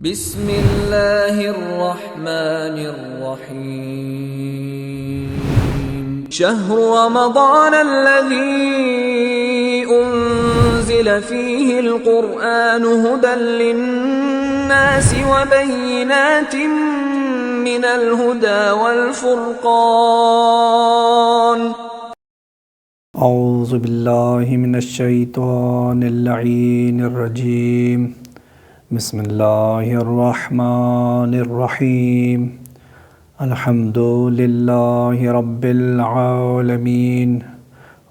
بسم اللہ الرحمن الرحیم شہر رمضان الذی انزل فیہ القرآن ھدی للناس وبینات من الھدی والفرقان اعوذ باللہ من الشیطان اللعین الرجیم بسم اللہ الرحمن الرحیم الحمد للہ رب العالمین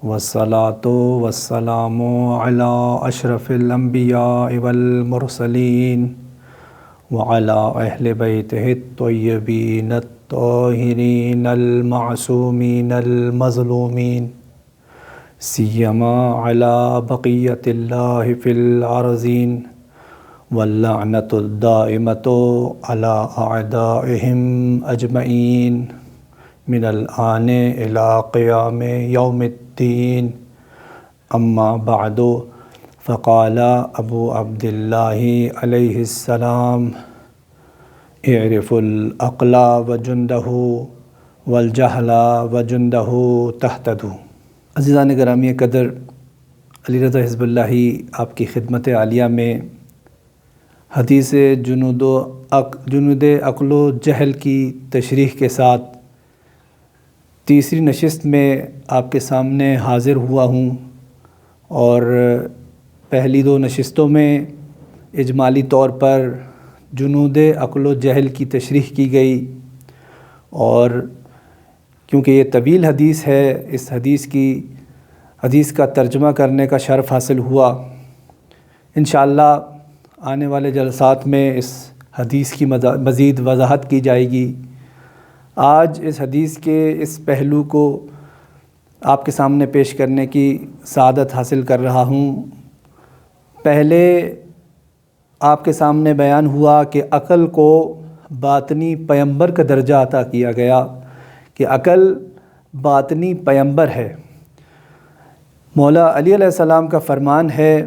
والصلاة والسلام علی اشرف الانبیاء والمرسلین وعلی اہل بیتہ الطیبین الطاہرین المعصومین المظلومین سیما علی بقیت اللہ فی الارضین واللعنۃ الدائمۃ علی اعدائہم اجمعین من الآن الی قیام یوم الدین اما بعد فقال ابو عبداللہ علیہ السلام اعرف العقل وجندہ والجہل وجندہ تہتدوا۔ عزیزان گرامی قدر، علی رضا حزب اللہی آپ کی خدمت عالیہ میں حدیث جنود عقل و جہل کی تشریح کے ساتھ تیسری نشست میں آپ کے سامنے حاضر ہوا ہوں، اور پہلی دو نشستوں میں اجمالی طور پر جنود عقل و جہل کی تشریح کی گئی، اور کیونکہ یہ طویل حدیث ہے، اس حدیث کا ترجمہ کرنے کا شرف حاصل ہوا۔ انشاءاللہ آنے والے جلسات میں اس حدیث کی مزید وضاحت کی جائے گی۔ آج اس حدیث کے اس پہلو کو آپ کے سامنے پیش کرنے کی سعادت حاصل کر رہا ہوں۔ پہلے آپ کے سامنے بیان ہوا کہ عقل کو باطنی پیمبر کا درجہ عطا کیا گیا، کہ عقل باطنی پیمبر ہے۔ مولا علی علیہ السلام کا فرمان ہے،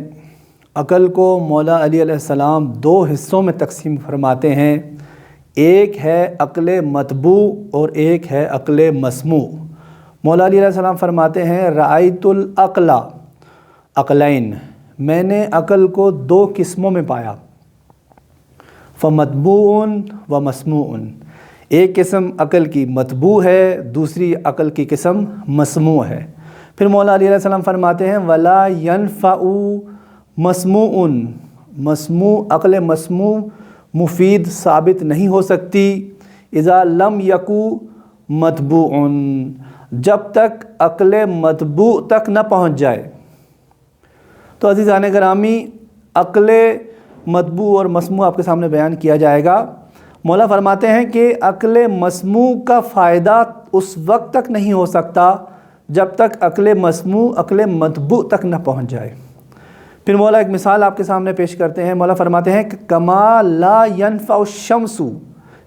عقل کو مولا علی علیہ السلام دو حصوں میں تقسیم فرماتے ہیں، ایک ہے عقل مطبوع اور ایک ہے عقل مسموع۔ مولا علی علیہ السلام فرماتے ہیں، رأیت العقل عقلین، میں نے عقل کو دو قسموں میں پایا، فمطبوع و مسموع، ایک قسم عقل کی مطبوع ہے، دوسری عقل کی قسم مسموع ہے۔ پھر مولا علی علیہ السلام فرماتے ہیں، ولا ينفع مسموع، عقل مسموع مفید ثابت نہیں ہو سکتی، اذا لم یکو مطبوع، جب تک عقل مطبوع تک نہ پہنچ جائے۔ تو عزیزان گرامی، عقل مطبوع اور مسموع آپ کے سامنے بیان کیا جائے گا۔ مولا فرماتے ہیں کہ عقل مسموع کا فائدہ اس وقت تک نہیں ہو سکتا جب تک عقل مسموع عقل مطبوع تک نہ پہنچ جائے۔ پھر مولا ایک مثال آپ کے سامنے پیش کرتے ہیں۔ مولا فرماتے ہیں کہ کما لا ينفع الشمس،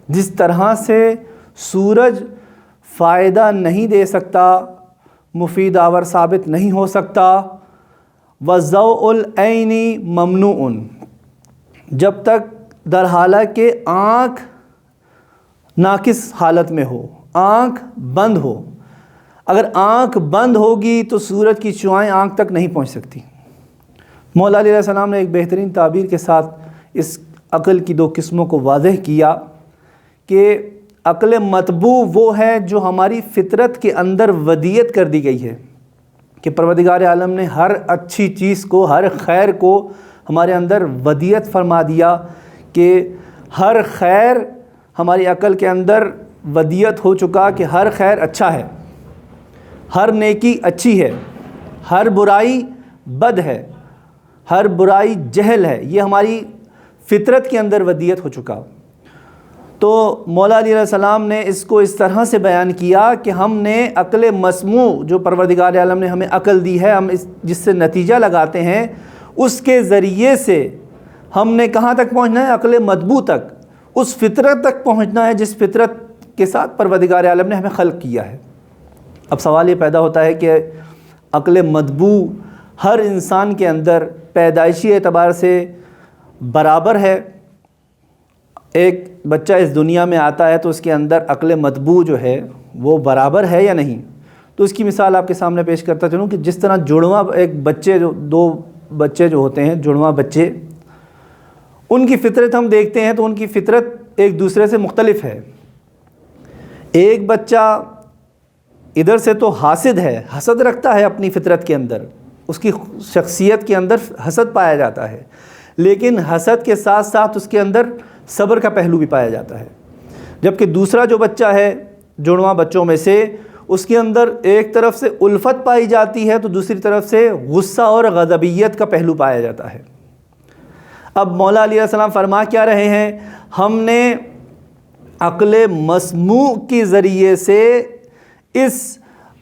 جس طرح سے سورج فائدہ نہیں دے سکتا، مفید آور ثابت نہیں ہو سکتا، وضوء العین ممنوع، جب تک در حالہ کہ آنکھ ناقص حالت میں ہو، آنکھ بند ہو۔ اگر آنکھ بند ہوگی تو سورج کی شعاعیں آنکھ تک نہیں پہنچ سکتی۔ مولا علیہ السلام نے ایک بہترین تعبیر کے ساتھ اس عقل کی دو قسموں کو واضح کیا کہ عقل مطبوع وہ ہے جو ہماری فطرت کے اندر ودیت کر دی گئی ہے، کہ پروردگار عالم نے ہر اچھی چیز کو، ہر خیر کو ہمارے اندر ودیت فرما دیا، کہ ہر خیر ہماری عقل کے اندر ودیت ہو چکا کہ ہر خیر اچھا ہے، ہر نیکی اچھی ہے، ہر برائی بد ہے، ہر برائی جہل ہے، یہ ہماری فطرت کے اندر ودیت ہو چکا۔ تو مولا علی علیہ السلام نے اس کو اس طرح سے بیان کیا کہ ہم نے عقل مسموع، جو پروردگار عالم نے ہمیں عقل دی ہے، ہم جس سے نتیجہ لگاتے ہیں، اس کے ذریعے سے ہم نے کہاں تک پہنچنا ہے؟ عقل مطبوع تک، اس فطرت تک پہنچنا ہے جس فطرت کے ساتھ پروردگار عالم نے ہمیں خلق کیا ہے۔ اب سوال یہ پیدا ہوتا ہے کہ عقل مطبوع ہر انسان کے اندر پیدائشی اعتبار سے برابر ہے، ایک بچہ اس دنیا میں آتا ہے تو اس کے اندر عقل مطبوع جو ہے وہ برابر ہے یا نہیں؟ تو اس کی مثال آپ کے سامنے پیش کرتا چلوں کہ جس طرح جڑواں ایک بچے جو دو بچے جو ہوتے ہیں جڑواں بچے، ان کی فطرت ہم دیکھتے ہیں تو ان کی فطرت ایک دوسرے سے مختلف ہے۔ ایک بچہ ادھر سے تو حاسد ہے، حسد رکھتا ہے اپنی فطرت کے اندر، اس کی شخصیت کے اندر حسد پایا جاتا ہے، لیکن حسد کے ساتھ ساتھ اس کے اندر صبر کا پہلو بھی پایا جاتا ہے۔ جبکہ دوسرا جو بچہ ہے جڑواں بچوں میں سے، اس کے اندر ایک طرف سے الفت پائی جاتی ہے تو دوسری طرف سے غصہ اور غضبیت کا پہلو پایا جاتا ہے۔ اب مولا علیہ السلام فرما کیا رہے ہیں؟ ہم نے عقل مسموع کے ذریعے سے اس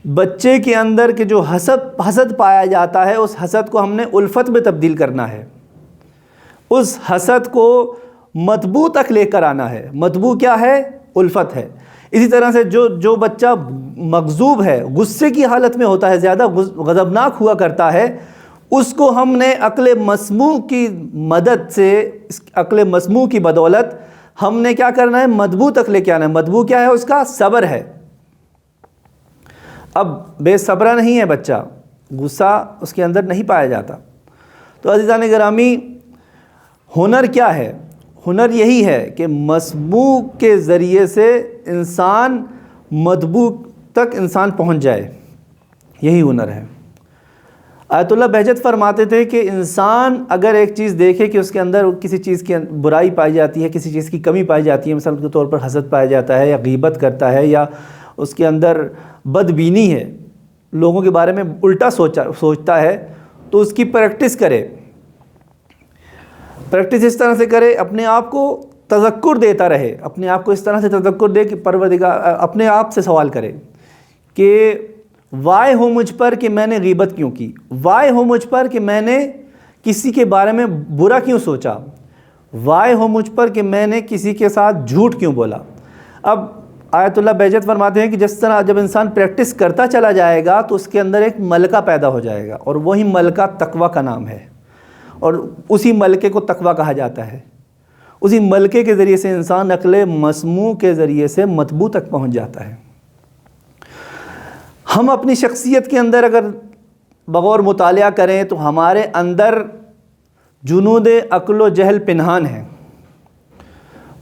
بچے کے اندر کے جو حسد پایا جاتا ہے، اس حسد کو ہم نے الفت میں تبدیل کرنا ہے، اس حسد کو مطبوع تک لے کر آنا ہے۔ مطبوع کیا ہے؟ الفت ہے۔ اسی طرح سے جو بچہ مغضوب ہے، غصے کی حالت میں ہوتا ہے، زیادہ غضبناک ہوا کرتا ہے، اس کو ہم نے عقل مسموع کی مدد سے، اس عقل مسموع کی بدولت ہم نے کیا کرنا ہے؟ مطبوع تک لے کے آنا ہے۔ مطبوع کیا ہے؟ اس کا صبر ہے۔ اب بے صبرا نہیں ہے بچہ، غصہ اس کے اندر نہیں پایا جاتا۔ تو عزیزان گرامی، ہنر کیا ہے؟ ہنر یہی ہے کہ مسموع کے ذریعے سے انسان مطبوع تک انسان پہنچ جائے، یہی ہنر ہے۔ آیت اللہ بہجت فرماتے تھے کہ انسان اگر ایک چیز دیکھے کہ اس کے اندر کسی چیز کی برائی پائی جاتی ہے، کسی چیز کی کمی پائی جاتی ہے، مثال کے طور پر حسد پایا جاتا ہے یا غیبت کرتا ہے یا اس کے اندر بدبینی ہے، لوگوں کے بارے میں الٹا سوچتا ہے، تو اس کی پریکٹس کرے۔ پریکٹس اس طرح سے کرے، اپنے آپ کو تذکر دیتا رہے، اپنے آپ کو اس طرح سے تذکر دے کہ پروردگار، اپنے آپ سے سوال کرے کہ وائے ہو مجھ پر کہ میں نے غیبت کیوں کی، وائے ہو مجھ پر کہ میں نے کسی کے بارے میں برا کیوں سوچا، وائے ہو مجھ پر کہ میں نے کسی کے ساتھ جھوٹ کیوں بولا۔ اب آیت اللہ بہجت فرماتے ہیں کہ جس طرح جب انسان پریکٹس کرتا چلا جائے گا تو اس کے اندر ایک ملکہ پیدا ہو جائے گا، اور وہی ملکہ تقویٰ کا نام ہے، اور اسی ملکے کو تقویٰ کہا جاتا ہے۔ اسی ملکے کے ذریعے سے انسان عقل مسموع کے ذریعے سے مطبوع تک پہنچ جاتا ہے۔ ہم اپنی شخصیت کے اندر اگر بغور مطالعہ کریں تو ہمارے اندر جنود عقل و جہل پنہان ہے،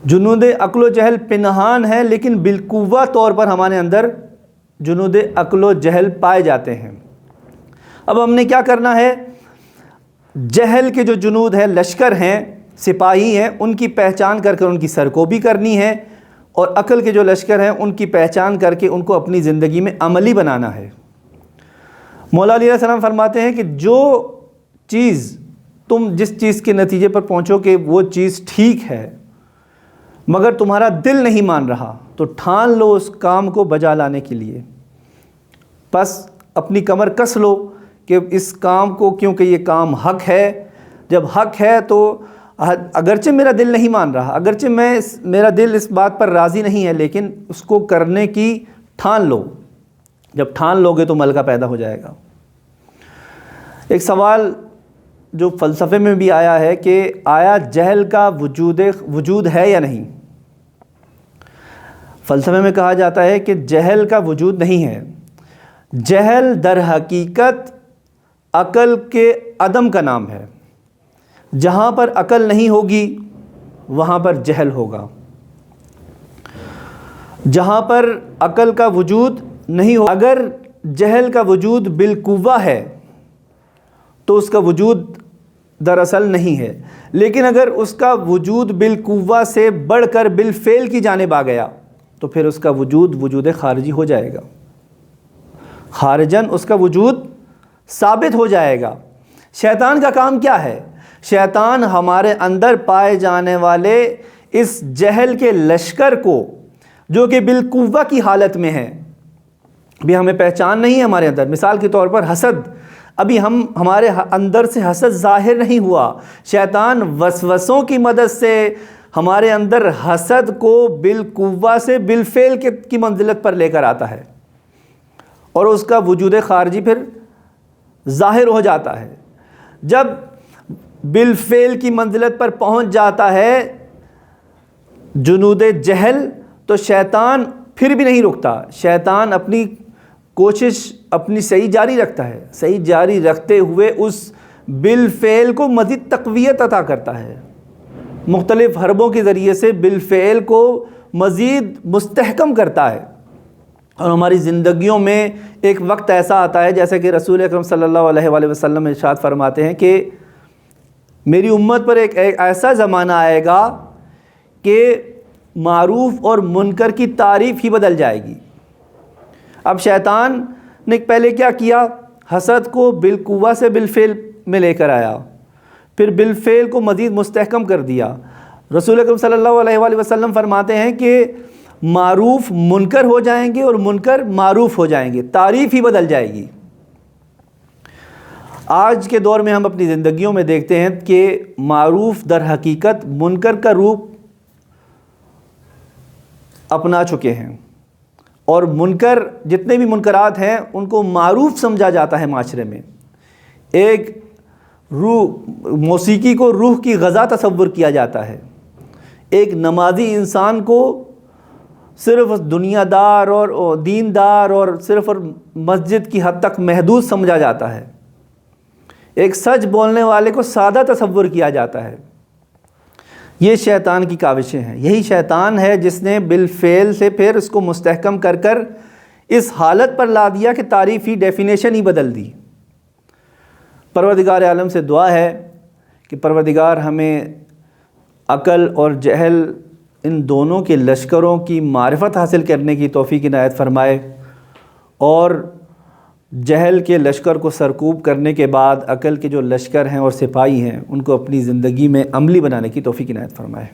جنود عقل و جہل پنہان ہے، لیکن بالقوہ طور پر ہمارے اندر جنود عقل و جہل پائے جاتے ہیں۔ اب ہم نے کیا کرنا ہے؟ جہل کے جو جنود ہیں، لشکر ہیں، سپاہی ہیں، ان کی پہچان کر ان کی سرکوبی کرنی ہے، اور عقل کے جو لشکر ہیں ان کی پہچان کر کے ان کو اپنی زندگی میں عملی بنانا ہے۔ مولا علیہ السلام فرماتے ہیں کہ جو چیز تم جس چیز کے نتیجے پر پہنچو کہ وہ چیز ٹھیک ہے مگر تمہارا دل نہیں مان رہا، تو ٹھان لو اس کام کو بجا لانے کے لیے، بس اپنی کمر کس لو کہ اس کام کو، کیونکہ یہ کام حق ہے۔ جب حق ہے تو اگرچہ میرا دل نہیں مان رہا، اگرچہ میرا دل اس بات پر راضی نہیں ہے، لیکن اس کو کرنے کی ٹھان لو۔ جب ٹھان لوگے تو ملکہ پیدا ہو جائے گا۔ ایک سوال جو فلسفے میں بھی آیا ہے کہ آیا جہل کا وجود ہے یا نہیں؟ فلسفے میں کہا جاتا ہے کہ جہل کا وجود نہیں ہے۔ جہل در حقیقت عقل کے عدم کا نام ہے۔ جہاں پر عقل نہیں ہوگی وہاں پر جہل ہوگا، جہاں پر عقل کا وجود نہیں ہوگا۔ اگر جہل کا وجود بالقوہ ہے تو اس کا وجود دراصل نہیں ہے، لیکن اگر اس کا وجود بالقوہ سے بڑھ کر بالفعل کی جانب آ گیا تو پھر اس کا وجود خارجی ہو جائے گا، خارجن اس کا وجود ثابت ہو جائے گا۔ شیطان کا کام کیا ہے؟ شیطان ہمارے اندر پائے جانے والے اس جہل کے لشکر کو، جو کہ بالقوہ کی حالت میں ہے، ابھی ہمیں پہچان نہیں ہے ہمارے اندر، مثال کے طور پر حسد، ابھی ہمارے اندر سے حسد ظاہر نہیں ہوا، شیطان وسوسوں کی مدد سے ہمارے اندر حسد کو بالقوہ سے بالفعل کی منزلت پر لے کر آتا ہے، اور اس کا وجود خارجی پھر ظاہر ہو جاتا ہے۔ جب بالفعل کی منزلت پر پہنچ جاتا ہے جنود جہل تو شیطان پھر بھی نہیں رکتا، شیطان اپنی کوشش اپنی صحیح جاری رکھتا ہے، صحیح جاری رکھتے ہوئے اس بالفعل کو مزید تقویت عطا کرتا ہے، مختلف حربوں کے ذریعے سے بالفعل کو مزید مستحکم کرتا ہے۔ اور ہماری زندگیوں میں ایک وقت ایسا آتا ہے جیسا کہ رسول اکرم صلی اللہ علیہ وآلہ وسلم ارشاد فرماتے ہیں کہ میری امت پر ایک ایسا زمانہ آئے گا کہ معروف اور منکر کی تعریف ہی بدل جائے گی۔ اب شیطان نے پہلے کیا کیا؟ حسد کو بالقوہ سے بالفعل میں لے کر آیا، پھر بالفعل کو مزید مستحکم کر دیا۔ رسول اکرم صلی اللہ علیہ وآلہ وسلم فرماتے ہیں کہ معروف منکر ہو جائیں گے اور منکر معروف ہو جائیں گے، تعریف ہی بدل جائے گی۔ آج کے دور میں ہم اپنی زندگیوں میں دیکھتے ہیں کہ معروف در حقیقت منکر کا روپ اپنا چکے ہیں، اور منکر جتنے بھی منکرات ہیں ان کو معروف سمجھا جاتا ہے معاشرے میں۔ ایک موسیقی کو روح کی غذا تصور کیا جاتا ہے، ایک نمازی انسان کو صرف دنیا دار اور دیندار اور صرف مسجد کی حد تک محدود سمجھا جاتا ہے، ایک سچ بولنے والے کو سادہ تصور کیا جاتا ہے۔ یہ شیطان کی کاوشیں ہیں، یہی شیطان ہے جس نے بالفعل سے پھر اس کو مستحکم کر کر اس حالت پر لا دیا کہ تعریفی ڈیفینیشن ہی بدل دی۔ پروردگار عالم سے دعا ہے کہ پروردگار ہمیں عقل اور جہل ان دونوں کے لشکروں کی معرفت حاصل کرنے کی توفیق عنایت فرمائے، اور جہل کے لشکر کو سرکوب کرنے کے بعد عقل کے جو لشکر ہیں اور سپاہی ہیں ان کو اپنی زندگی میں عملی بنانے کی توفیق عنایت فرمائے۔